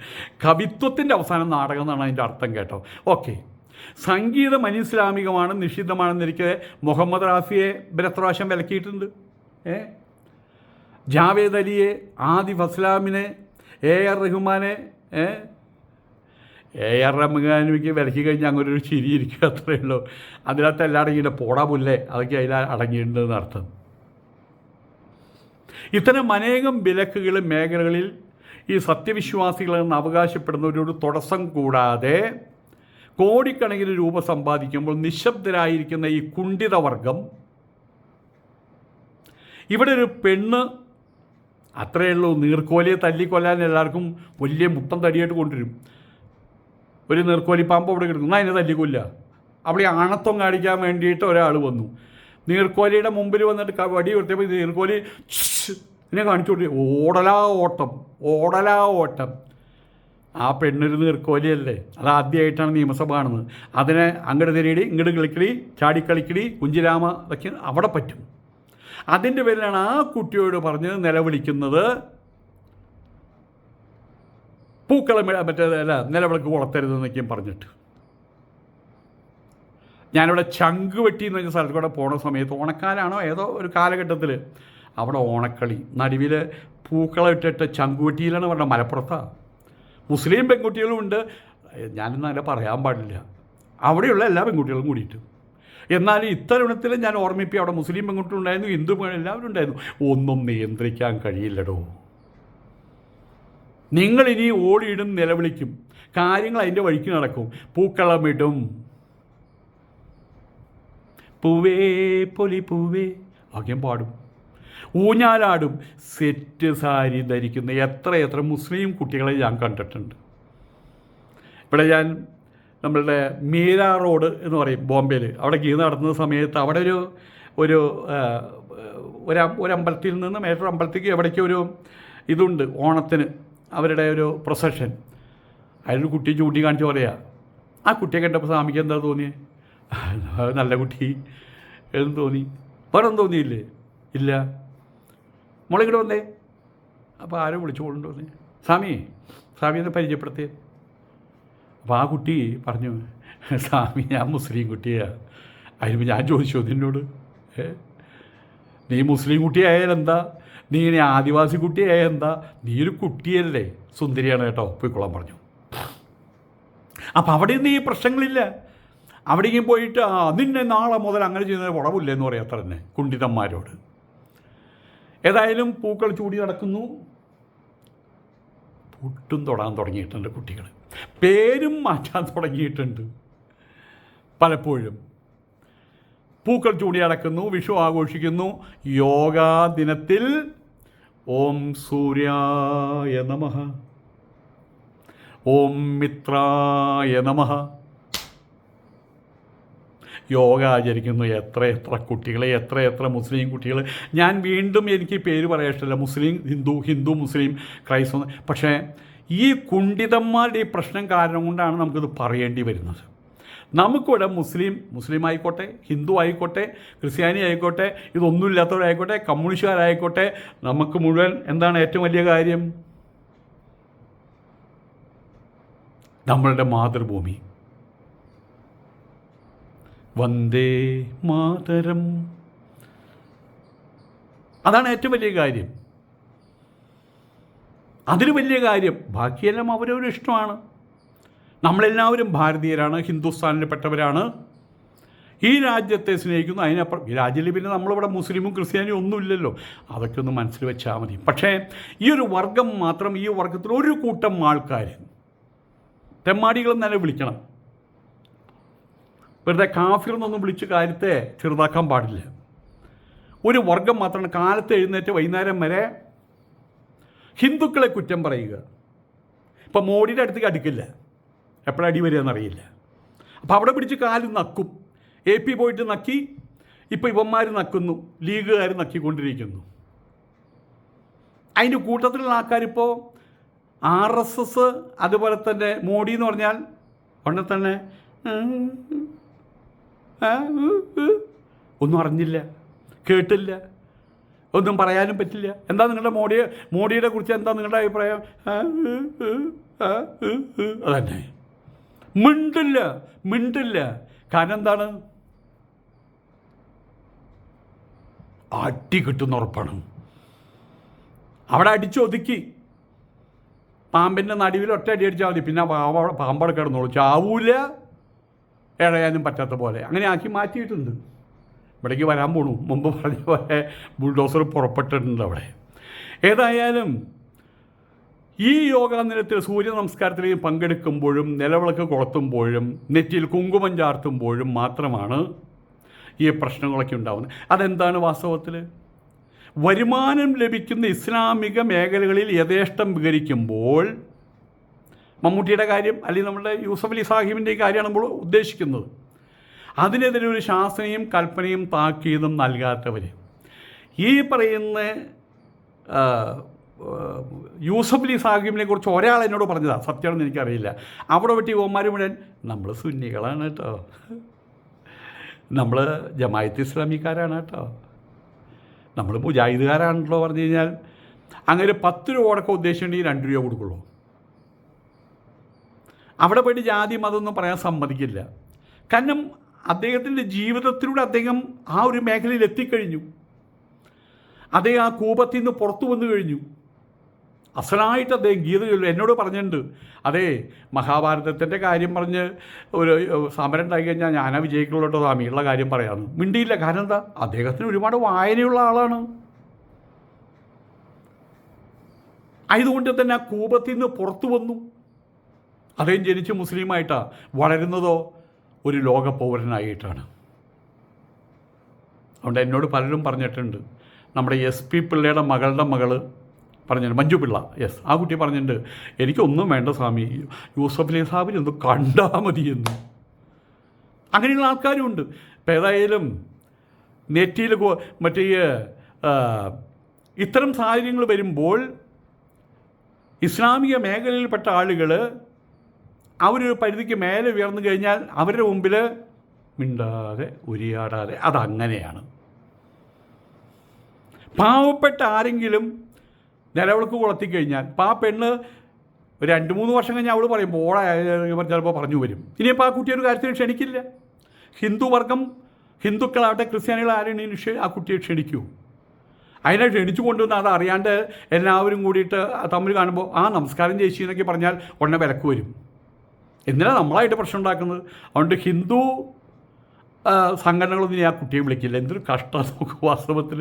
കവിത്വത്തിൻ്റെ അവസാനം നാടകം എന്നാണ് അതിൻ്റെ അർത്ഥം കേട്ടോ. ഓക്കെ, സംഗീതം അനിസ്ലാമികമാണ്, നിഷിദ്ധമാണെന്ന് എനിക്ക് മുഹമ്മദ് റാഫിയെ എത്ര പ്രാവശ്യം വിലക്കിയിട്ടുണ്ട്. ജാവേദ് അലിയെ, ആദിഫ് അസ്ലാമിനെ, AR റഹ്മാനെ, AR റഹ്മാനിക്ക് വിലക്കി കഴിഞ്ഞാൽ അങ്ങനെ ഒരു ചിരിയിരിക്കും, അത്രയേ ഉള്ളൂ. അതിനകത്ത് എല്ലാം അടങ്ങിയിട്ട് പോടാ പുല്ലേ അതൊക്കെ അതിൽ അടങ്ങിയിട്ടുണ്ടെന്ന് അർത്ഥം. ഇത്തരം അനേകം വിലക്കുകൾ മേഖലകളിൽ ഈ സത്യവിശ്വാസികളെന്ന് അവകാശപ്പെടുന്നവരോട് തടസ്സം കൂടാതെ കോടിക്കണക്കിന് രൂപ സമ്പാദിക്കുമ്പോൾ നിശബ്ദരായിരിക്കുന്ന ഈ കുണ്ഠിതവർഗം, ഇവിടെ ഒരു പെണ്ണ് അത്രയേ ഉള്ളൂ, നീർക്കോലിയെ തല്ലിക്കൊല്ലാൻ എല്ലാവർക്കും വലിയ മുട്ടം തടിയായിട്ട് കൊണ്ടുവരും. ഒരു നീർക്കോലി പാമ്പ് അവിടെ കിടക്കുന്നു, അതിനെ തല്ലിക്കൊല്ല. അവിടെ ആണത്വം കാണിക്കാൻ വേണ്ടിയിട്ട് ഒരാൾ വന്നു, നീർക്കോലിയുടെ മുമ്പിൽ വന്നിട്ട് വടി കൊടുത്തപ്പോൾ നീർക്കോലി ഇതിനെ കാണിച്ചു കൊടുത്തു. ഓടലാ ഓട്ടം. ആ പെണ്ണൊരു നീർക്കോലിയല്ലേ, അത് ആദ്യമായിട്ടാണ് നിയമസഭ കാണുന്നത്. അതിനെ അങ്ങോട്ട് തിരിയടി, ഇങ്ങോട്ട് കളിക്കടി, ചാടിക്കളിക്കടി, കുഞ്ചിരാമ, അതൊക്കെ അവിടെ പറ്റും. അതിൻ്റെ പേരിലാണ് ആ കുട്ടിയോട് പറഞ്ഞ് നിലവിളിക്കുന്നത്, പൂക്കളം മറ്റേതല്ല നിലവിളക്ക് കൊളത്തരുതെന്നൊക്കെയും പറഞ്ഞിട്ട്. ഞാനിവിടെ ചങ്കുവെട്ടി എന്ന് പറഞ്ഞ സ്ഥലത്ത് കൂടെ പോണ സമയത്ത്, ഓണക്കാലാണോ ഏതോ ഒരു കാലഘട്ടത്തിൽ, അവിടെ ഓണക്കളി നടുവിൽ പൂക്കളം ഇട്ടിട്ട് ചങ്കുവെട്ടിയിലാണ് പറഞ്ഞത്. മലപ്പുറത്താണ്. മുസ്ലിം പെൺകുട്ടികളും ഉണ്ട്, ഞാനൊന്നും അങ്ങനെ പറയാൻ പാടില്ല, അവിടെയുള്ള എല്ലാ പെൺകുട്ടികളും കൂടിയിട്ട്. എന്നാൽ ഇത്തരുണത്തിൽ ഞാൻ ഓർമ്മിപ്പിക്കും, അവിടെ മുസ്ലിം പെൺകുട്ടികളുണ്ടായിരുന്നു, ഹിന്ദു എല്ലാവരും ഉണ്ടായിരുന്നു. ഒന്നും നിയന്ത്രിക്കാൻ കഴിയില്ലടോ. നിങ്ങളിനി ഓടിയിടും, നിലവിളിക്കും, കാര്യങ്ങൾ അതിൻ്റെ വഴിക്ക് നടക്കും. പൂക്കളമിടും, പൂവേ പൊലി പൂവേ ആദ്യം പാടും, ഊഞ്ഞാലാടും, സെറ്റ് സാരി ധരിക്കുന്ന എത്ര മുസ്ലിം കുട്ടികളെ ഞാൻ കണ്ടിട്ടുണ്ട്. ഇവിടെ ഞാൻ നമ്മളുടെ മീര റോഡ് എന്ന് പറയും ബോംബെയിൽ, അവിടെ ഗീത നടത്തുന്ന സമയത്ത് അവിടെ ഒരു അമ്പലത്തിൽ നിന്ന് മറ്റൊരു അമ്പലത്തേക്ക് എവിടേക്ക് ഒരു ഇതുണ്ട്, ഓണത്തിന് അവരുടെ ഒരു പ്രൊസഷൻ. അതിലൊരു കുട്ടി ചൂണ്ടി കാണിച്ച് പറയാ. ആ കുട്ടിയെ കണ്ടപ്പോൾ സ്വാമിക്ക് എന്താ തോന്നിയേ? നല്ല കുട്ടി എന്ന് തോന്നി. വേറെ തോന്നിയില്ലേ? ഇല്ല. മോളിങ്ങോട്ട് വന്നേ. അപ്പോൾ ആരോ വിളിച്ചു കൊണ്ടു വന്നേ, സ്വാമിയെ പരിചയപ്പെടുത്തേ. അപ്പോൾ ആ കുട്ടി പറഞ്ഞു, സ്വാമി ഞാൻ മുസ്ലിം കുട്ടിയാണ്. അതിന് ഞാൻ ചോദിച്ചു നിന്നോട്, നീ മുസ്ലിം കുട്ടിയായാൽ എന്താ, നീ ആദിവാസി കുട്ടിയായാൽ എന്താ, നീ ഒരു കുട്ടിയല്ലേ, സുന്ദരിയാണ് കേട്ടോ, പോയിക്കൊള്ളാൻ പറഞ്ഞു. അപ്പം അവിടെ നിന്ന് ഈ പ്രശ്നങ്ങളില്ല. അവിടേക്കും പോയിട്ട് നിന്നെ നാളെ മുതൽ അങ്ങനെ ചെയ്യുന്നത് കുഴപ്പമില്ല എന്ന് പറയാം, അത്ര തന്നെ കുണ്ഠിതന്മാരോട്. ഏതായാലും പൂക്കൾ ചൂടി നടക്കുന്നു, പുട്ടും തൊടാൻ തുടങ്ങിയിട്ടുണ്ട് കുട്ടികൾ, പേരും മാറ്റാൻ തുടങ്ങിയിട്ടുണ്ട്. പലപ്പോഴും പൂക്കൾ ചൂടി നടക്കുന്നു, വിഷു ആഘോഷിക്കുന്നു. യോഗാ ദിനത്തിൽ ഓം സൂര്യായ നമഃ, ഓം മിത്രായ നമഃ യോഗ ആചരിക്കുന്നു. എത്ര കുട്ടികളെ, എത്ര മുസ്ലിം കുട്ടികൾ. ഞാൻ വീണ്ടും എനിക്ക് പേര് പറയാൻ ഇഷ്ടമല്ല, മുസ്ലിം ഹിന്ദു മുസ്ലിം ക്രൈസ്തവ. പക്ഷേ ഈ കുണ്ഠിതന്മാരുടെ ഈ പ്രശ്നം കാരണം കൊണ്ടാണ് നമുക്കിത് പറയേണ്ടി വരുന്നത്. നമുക്കിവിടെ മുസ്ലിം ആയിക്കോട്ടെ, ഹിന്ദു ആയിക്കോട്ടെ, ക്രിസ്ത്യാനി ആയിക്കോട്ടെ, ഇതൊന്നുമില്ലാത്തവരായിക്കോട്ടെ, കമ്മ്യൂണിസ്റ്റുകാരായിക്കോട്ടെ, നമുക്ക് മുഴുവൻ എന്താണ് ഏറ്റവും വലിയ കാര്യം? നമ്മളുടെ മാതൃഭൂമി. വന്ദേ മാതരം, അതാണ് ഏറ്റവും വലിയ കാര്യം. അതിന് വലിയ കാര്യം. ബാക്കിയെല്ലാം അവരവരുടെ ഇഷ്ടമാണ്. നമ്മളെല്ലാവരും ഭാരതീയരാണ്, ഹിന്ദുസ്ഥാനിൽപ്പെട്ടവരാണ്, ഈ രാജ്യത്തെ സ്നേഹിക്കുന്നു. അതിനപ്പുറം ഈ രാജ്യത്തിൽ പിന്നെ നമ്മളിവിടെ മുസ്ലിമും ക്രിസ്ത്യാനിയും ഒന്നുമില്ലല്ലോ. അതൊക്കെ ഒന്ന് മനസ്സിൽ വെച്ചാൽ മതി. പക്ഷേ ഈ ഒരു വർഗം മാത്രം, ഈ വർഗത്തിൽ ഒരു കൂട്ടം ആൾക്കാർ തെമ്മാടികളെന്ന് തന്നെ വിളിക്കണം. വെറുതെ കാഫിർ എന്നൊന്നും വിളിച്ച് കാര്യത്തെ ചെറുതാക്കാൻ പാടില്ല. ഒരു വർഗം മാത്രമാണ് കാലത്ത് എഴുന്നേറ്റ് വൈകുന്നേരം വരെ ഹിന്ദുക്കളെ കുറ്റം പറയുക. ഇപ്പം മോഡിയുടെ അടുത്തേക്ക് അടുക്കില്ല, എപ്പോഴാണ് അടി വരിക എന്നറിയില്ല. അപ്പോൾ അവിടെ പിടിച്ച് കാല് നക്കും. AP പോയിട്ട് നക്കി, ഇപ്പോൾ ഇവന്മാർ നക്കുന്നു, ലീഗുകാർ നക്കിക്കൊണ്ടിരിക്കുന്നു. അതിൻ്റെ കൂട്ടത്തിലുള്ള ആൾക്കാരിപ്പോൾ RSS അതുപോലെ തന്നെ മോഡി എന്ന് പറഞ്ഞാൽ ഉടനെ തന്നെ ഒന്നും അറിഞ്ഞില്ല, കേട്ടില്ല, ഒന്നും പറയാനും പറ്റില്ല. എന്താ നിങ്ങളുടെ മോഡിയെ കുറിച്ച് എന്താ നിങ്ങളുടെ അഭിപ്രായം? അതന്നെ, മിണ്ടില്ല. കാരണം എന്താണ്? അടി കിട്ടുന്ന ഉറപ്പാണ്. അവിടെ അടിച്ചൊതുക്കി പാമ്പിൻ്റെ നടുവിൽ ഒറ്റ അടി അടിച്ചാൽ മതി, പിന്നെ പാമ്പടെ കിടന്നോളൂ, ചാവൂല, ഇഴയാനും പറ്റാത്ത പോലെ അങ്ങനെ ആക്കി മാറ്റിയിട്ടുണ്ട്. ഇവിടേക്ക് വരാൻ പോണു, മുമ്പ് പറഞ്ഞ പോലെ ബുൾഡോസർ പുറപ്പെട്ടിട്ടുണ്ട് അവിടെ. ഏതായാലും ഈ യോഗാനിരത്തിൽ സൂര്യ നമസ്കാരത്തിലേക്ക് പങ്കെടുക്കുമ്പോഴും നിലവിളക്ക് കൊളുത്തുമ്പോഴും നെറ്റിയിൽ കുങ്കുമം ചാർത്തുമ്പോഴും മാത്രമാണ് ഈ പ്രശ്നങ്ങളൊക്കെ ഉണ്ടാകുന്നത്. അതെന്താണ് വാസ്തവത്തിൽ? വരുമാനം ലഭിക്കുന്ന ഇസ്ലാമിക മേഖലകളിൽ യഥേഷ്ടം വിവരിക്കുമ്പോൾ, മമ്മൂട്ടിയുടെ കാര്യം അല്ലെങ്കിൽ നമ്മുടെ യൂസഫ് അലി സാഹിബിൻ്റെ കാര്യമാണ് നമ്മൾ ഉദ്ദേശിക്കുന്നത്, അതിനെതിരെ ഒരു ശാസനയും കൽപ്പനയും താക്കീതും നൽകാത്തവർ, ഈ പറയുന്ന യൂസഫ് അലി സാഹിബിനെ കുറിച്ച് ഒരാൾ എന്നോട് പറഞ്ഞതാണ്, സത്യമാണെന്ന് എനിക്കറിയില്ല. അവിടെ വെട്ടി ഓന്മാർ മുഴുവൻ നമ്മൾ സുന്നികളാണ് കേട്ടോ, നമ്മൾ ജമായത്ത് ഇസ്ലാമിക്കാരാണ് കേട്ടോ, നമ്മൾ മുജാഹിദുകാരാണല്ലോ പറഞ്ഞു കഴിഞ്ഞാൽ അങ്ങനെ 10 രൂപ കൊടുക്കാൻ ഉദ്ദേശിച്ചിട്ടുണ്ടെങ്കിൽ 2 രൂപ കൊടുക്കുള്ളൂ. അവിടെ പോയിട്ട് ജാതി മതമൊന്നും പറയാൻ സമ്മതിക്കില്ല. കാരണം അദ്ദേഹത്തിൻ്റെ ജീവിതത്തിലൂടെ അദ്ദേഹം ആ ഒരു മേഖലയിൽ എത്തിക്കഴിഞ്ഞു. അദ്ദേഹം ആ കൂപത്തിൽ നിന്ന് പുറത്തു വന്നു കഴിഞ്ഞു. അസലായിട്ട് അദ്ദേഹം ഗീത ചൊല്ലും. എന്നോട് പറഞ്ഞിട്ടുണ്ട്, അതേ മഹാഭാരതത്തിൻ്റെ കാര്യം പറഞ്ഞ് ഒരു സമരം ഉണ്ടായി കഴിഞ്ഞാൽ ഞാനാ വിജയിക്കുള്ളൂ കേട്ടോ സ്വാമിയുള്ള കാര്യം പറയാമെന്ന്. മിണ്ടിയില്ല. കാരണം എന്താ? അദ്ദേഹത്തിന് ഒരുപാട് വായനയുള്ള ആളാണ്. ആയതുകൊണ്ട് തന്നെ ആ കൂപത്തിൽ നിന്ന് പുറത്തു വന്നു. അദ്ദേഹം ജനിച്ച് മുസ്ലിമായിട്ടാണ്, വളരുന്നതോ ഒരു ലോക പൗരനായിട്ടാണ്. അതുകൊണ്ട് എന്നോട് പലരും പറഞ്ഞിട്ടുണ്ട്, നമ്മുടെ SP പിള്ളയുടെ മകളുടെ മകൾ പറഞ്ഞിട്ടുണ്ട്, മഞ്ജു പിള്ള, യെസ്, ആ കുട്ടി പറഞ്ഞിട്ടുണ്ട്, എനിക്കൊന്നും വേണ്ട സ്വാമി, യൂസഫ് അലി സാഹിബിനെ ഒന്ന് കണ്ടാൽ മതിയെന്ന്. അങ്ങനെയുള്ള ആൾക്കാരും ഉണ്ട്. ഇപ്പം ഏതായാലും നെറ്റിയിൽ മറ്റേ ഇത്തരം സാഹചര്യങ്ങൾ വരുമ്പോൾ ഇസ്ലാമിക മേഖലയിൽപ്പെട്ട ആളുകൾ അവരൊരു പരിധിക്ക് മേലെ ഉയർന്നു കഴിഞ്ഞാൽ അവരുടെ മുമ്പിൽ മിണ്ടാതെ ഉരിയാടാതെ, അതങ്ങനെയാണ്. പാവപ്പെട്ട ആരെങ്കിലും നിലവിളക്ക് കൊളുത്തിക്കഴിഞ്ഞാൽ ഇപ്പം ആ പെണ്ണ് ഒരു 2-3 വർഷം കഴിഞ്ഞാൽ അവൾ പറയും ഓളെ ചിലപ്പോൾ പറഞ്ഞു വരും. ഇനിയിപ്പോൾ ആ കുട്ടിയൊരു കാര്യത്തിന് ക്ഷണിക്കില്ല. ഹിന്ദുക്കളാവട്ടെ ക്രിസ്ത്യാനികൾ ആരെയും ആ കുട്ടിയെ ക്ഷണിക്കൂ? അതിനെ ക്ഷണിച്ചു കൊണ്ടുവന്ന് അത് അറിയാണ്ട് എല്ലാവരും കൂടിയിട്ട് തമ്മിൽ കാണുമ്പോൾ ആ നമസ്കാരം ചേച്ചി എന്നൊക്കെ പറഞ്ഞാൽ ഉടനെ വിലക്ക് വരും. എന്തിനാണ് നമ്മളായിട്ട് പ്രശ്നം ഉണ്ടാക്കുന്നത്? അതുകൊണ്ട് ഹിന്ദു സംഘടനകളൊന്നും ആ കുട്ടിയെ വിളിക്കില്ല. എന്തൊരു കഷ്ടം നോക്ക് വാസ്തവത്തിൽ.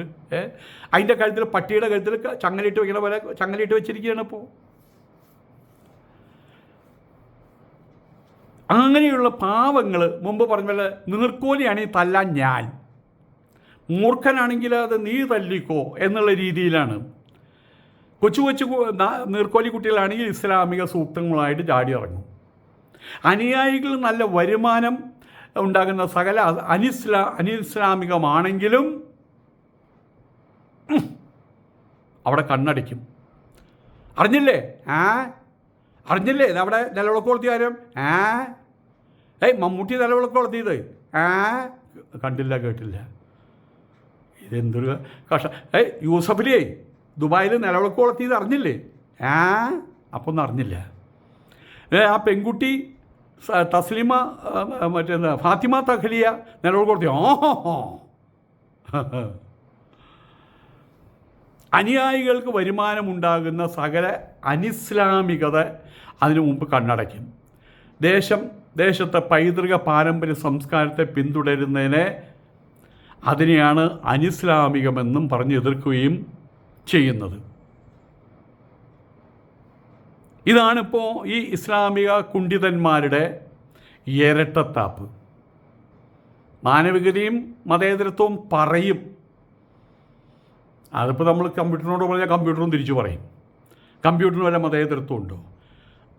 അതിൻ്റെ കഴുത്തിൽ, പട്ടിയുടെ കഴുത്തിൽ ചങ്ങലിട്ട് വയ്ക്കണ പോലെ ചങ്ങലിട്ട് വെച്ചിരിക്കുകയാണ് ഇപ്പോൾ. അങ്ങനെയുള്ള പാവങ്ങൾ മുമ്പ് പറഞ്ഞ പോലെ നീർക്കോലിയാണെങ്കിൽ തല്ലാൻ ഞാൻ, മൂർഖനാണെങ്കിൽ അത് നീ തല്ലിക്കോ എന്നുള്ള രീതിയിലാണ്. കൊച്ചു നീർക്കോലി കുട്ടികളാണെങ്കിൽ ഇസ്ലാമിക സൂക്തങ്ങളായിട്ട് ചാടി ഇറങ്ങും. അനുയായികൾ നല്ല വരുമാനം ഉണ്ടാകുന്ന സകല അനിസ്ലാമികമാണെങ്കിലും അവിടെ കണ്ണടിക്കും. അറിഞ്ഞില്ലേ ഇതവിടെ നിലവിളക്ക് കൊളുത്തിയ കാര്യം? മമ്മൂട്ടി നിലവിളക്ക് കൊളുത്തിയത് കണ്ടില്ല, കേട്ടില്ല. ഇതെന്തൊരു കഷ്ടം. യൂസഫിലേ ദുബായിൽ നിലവിളക്ക് കൊളുത്തിയത് അറിഞ്ഞില്ലേ? അപ്പോൾ ഒന്നും അറിഞ്ഞില്ല. ആ പെൺകുട്ടി തസ്ലിമ മറ്റേന്താ ഫാത്തിമ തഖലിയ നിലവിളക്ക് കൊളുത്തി. അനുയായികൾക്ക് വരുമാനമുണ്ടാകുന്ന സകല അനിസ്ലാമികത അതിനു മുമ്പ് കണ്ണടയ്ക്കും. ദേശത്തെ പൈതൃക പാരമ്പര്യ സംസ്കാരത്തെ പിന്തുടരുന്നതിനെ അതിനെയാണ് അനിസ്ലാമികമെന്നും പറഞ്ഞ് എതിർക്കുകയും ചെയ്യുന്നത്. ഇതാണിപ്പോൾ ഈ ഇസ്ലാമിക കുണ്ഠിതന്മാരുടെ ഇരട്ടത്താപ്പ്. മാനവികതയും മതേതരത്വവും പറയും. അതിപ്പോൾ നമ്മൾ കമ്പ്യൂട്ടറിനോട് പറഞ്ഞാൽ കമ്പ്യൂട്ടറും തിരിച്ചു പറയും. കമ്പ്യൂട്ടറിന് വല്ല മതേതരത്വം ഉണ്ടോ?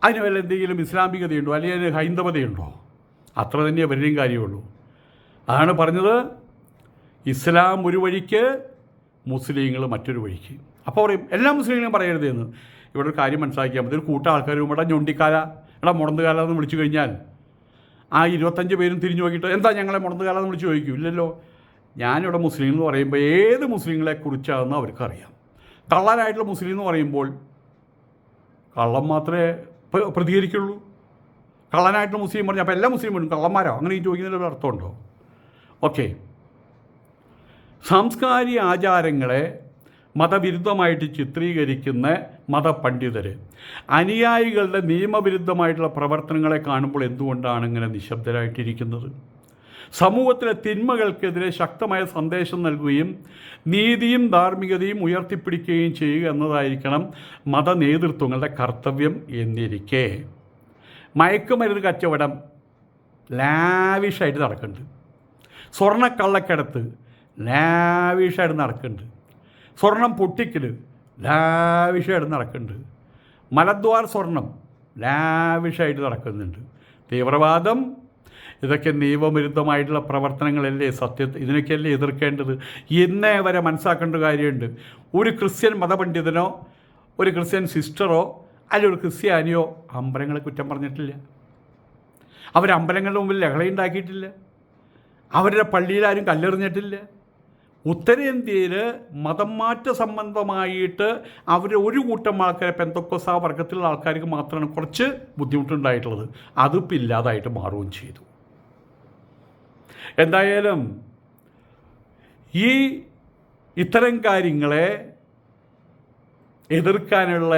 അതിന് വല്ല എന്തെങ്കിലും ഇസ്ലാമികതയുണ്ടോ അല്ലെങ്കിൽ ഹൈന്ദവതയുണ്ടോ? അത്ര തന്നെ അവരുടെയും കാര്യമുള്ളൂ. അതാണ് പറഞ്ഞത്, ഇസ്ലാം ഒരു വഴിക്ക്, മുസ്ലിങ്ങൾ മറ്റൊരു വഴിക്ക്. അപ്പോൾ പറയും എല്ലാ മുസ്ലിങ്ങളും പറയരുതെന്ന്. ഇവിടെ ഒരു കാര്യം മനസ്സിലാക്കിയാൽ മതി. ഒരു കൂട്ടം ആൾക്കാരും ഇവിടെ ഞൊണ്ടിക്കാല, ഇവിടെ മുടന്തുകാല എന്ന് വിളിച്ചു കഴിഞ്ഞാൽ ആ 25 പേരും തിരിഞ്ഞു നോക്കിയിട്ട് എന്താ ഞങ്ങളെ മുടന്തുകാല എന്ന് വിളിച്ച് ചോദിക്കും? ഇല്ലല്ലോ. ഞാനിവിടെ മുസ്ലിം എന്ന് പറയുമ്പോൾ ഏത് മുസ്ലിങ്ങളെക്കുറിച്ചാണെന്ന് അവർക്കറിയാം. കള്ളനായിട്ടുള്ള മുസ്ലിം എന്ന് പറയുമ്പോൾ കള്ളം മാത്രമേ പ്രതികരിക്കുള്ളൂ. കള്ളനായിട്ടുള്ള മുസ്ലിം പറഞ്ഞാൽ അപ്പോൾ എല്ലാ മുസ്ലിമും കള്ളന്മാരോ അങ്ങനെ ഈ ചോദിക്കുന്നതിൽ അർത്ഥമുണ്ടോ? ഓക്കെ. സാംസ്കാരിക ആചാരങ്ങളെ മതവിരുദ്ധമായിട്ട് ചിത്രീകരിക്കുന്ന മതപണ്ഡിതർ അനുയായികളുടെ നിയമവിരുദ്ധമായിട്ടുള്ള പ്രവർത്തനങ്ങളെ കാണുമ്പോൾ എന്തുകൊണ്ടാണ് ഇങ്ങനെ നിശബ്ദരായിട്ടിരിക്കുന്നത്? സമൂഹത്തിലെ തിന്മകൾക്കെതിരെ ശക്തമായ സന്ദേശം നൽകുകയും നീതിയും ധാർമ്മികതയും ഉയർത്തിപ്പിടിക്കുകയും ചെയ്യുക എന്നതായിരിക്കണം മതനേതൃത്വങ്ങളുടെ കർത്തവ്യം എന്നിരിക്കെ മയക്കുമരുന്ന് കച്ചവടം ലാവിഷായിട്ട് നടക്കുന്നുണ്ട്. സ്വർണ്ണക്കള്ളക്കടത്ത് ലാവിഷായിട്ട് നടക്കുന്നുണ്ട്. സ്വർണം പൊട്ടിക്കൽ ലാവിഷായിട്ട് നടക്കുന്നുണ്ട്. മലദ്വാർ സ്വർണം ലാവിഷായിട്ട് നടക്കുന്നുണ്ട്. തീവ്രവാദം, ഇതൊക്കെ നിയമവിരുദ്ധമായിട്ടുള്ള പ്രവർത്തനങ്ങളല്ലേ ഇതിനൊക്കെയല്ലേ എതിർക്കേണ്ടത്? ഇന്നേ വരെ മനസ്സിലാക്കേണ്ട കാര്യമുണ്ട്. ഒരു ക്രിസ്ത്യൻ മതപണ്ഡിതനോ ഒരു ക്രിസ്ത്യൻ സിസ്റ്ററോ അല്ലെങ്കിൽ ഒരു ക്രിസ്ത്യാനിയോ അമ്പലങ്ങളെ കുറ്റം പറഞ്ഞിട്ടില്ല. അവർ അമ്പലങ്ങളുടെ മുമ്പിൽ ലഹളയുണ്ടാക്കിയിട്ടില്ല. അവരുടെ പള്ളിയിലാരും കല്ലെറിഞ്ഞിട്ടില്ല. ഉത്തരേന്ത്യയിൽ മതം മാറ്റ സംബന്ധമായിട്ട് അവർ ഒരു കൂട്ടം ആൾക്കാരെ പെന്തക്കോസ്താ വർഗത്തിലുള്ള ആൾക്കാർക്ക് മാത്രമാണ് കുറച്ച് ബുദ്ധിമുട്ടുണ്ടായിട്ടുള്ളത്. അതിപ്പോൾ ഇല്ലാതായിട്ട് മാറുകയും ചെയ്തു. എന്തായാലും ഈ ഇത്തരം കാര്യങ്ങളെ എതിർക്കാനുള്ള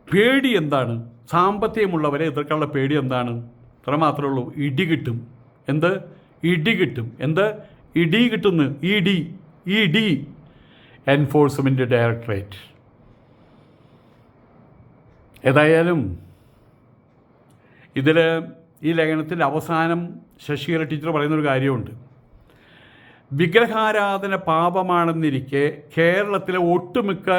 പേടി എന്താണ്? സാമ്പത്തികമുള്ളവരെ എതിർക്കാനുള്ള പേടി എന്താണ്? ഇത്ര മാത്രമേ ഉള്ളൂ. ഇടി കിട്ടും. എന്ത് ഇടി കിട്ടും? എന്ത് ഇടി കിട്ടുന്നു? E D enforcement directorate. ഏതായാലും ഇതിൽ ഈ ലേഖനത്തിൻ്റെ അവസാനം ശശികല ടീച്ചർ പറയുന്നൊരു കാര്യമുണ്ട്. വിഗ്രഹാരാധന പാപമാണെന്നിരിക്കെ കേരളത്തിലെ ഒട്ടുമിക്ക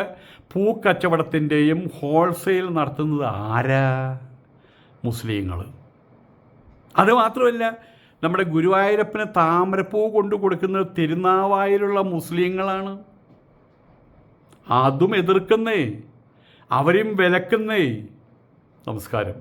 പൂക്കച്ചവടത്തിൻ്റെയും ഹോൾസെയിൽ നടത്തുന്നത് ആരാ? മുസ്ലിങ്ങൾ. അതുമാത്രമല്ല, നമ്മുടെ ഗുരുവായൂരപ്പന് താമരപ്പൂ കൊണ്ട് കൊടുക്കുന്നത് തിരുനാവായിലുള്ള മുസ്ലിങ്ങളാണ്. അതും എതിർക്കുന്നേ, അവരെയും വിലക്കുന്നേ. നമസ്കാരം.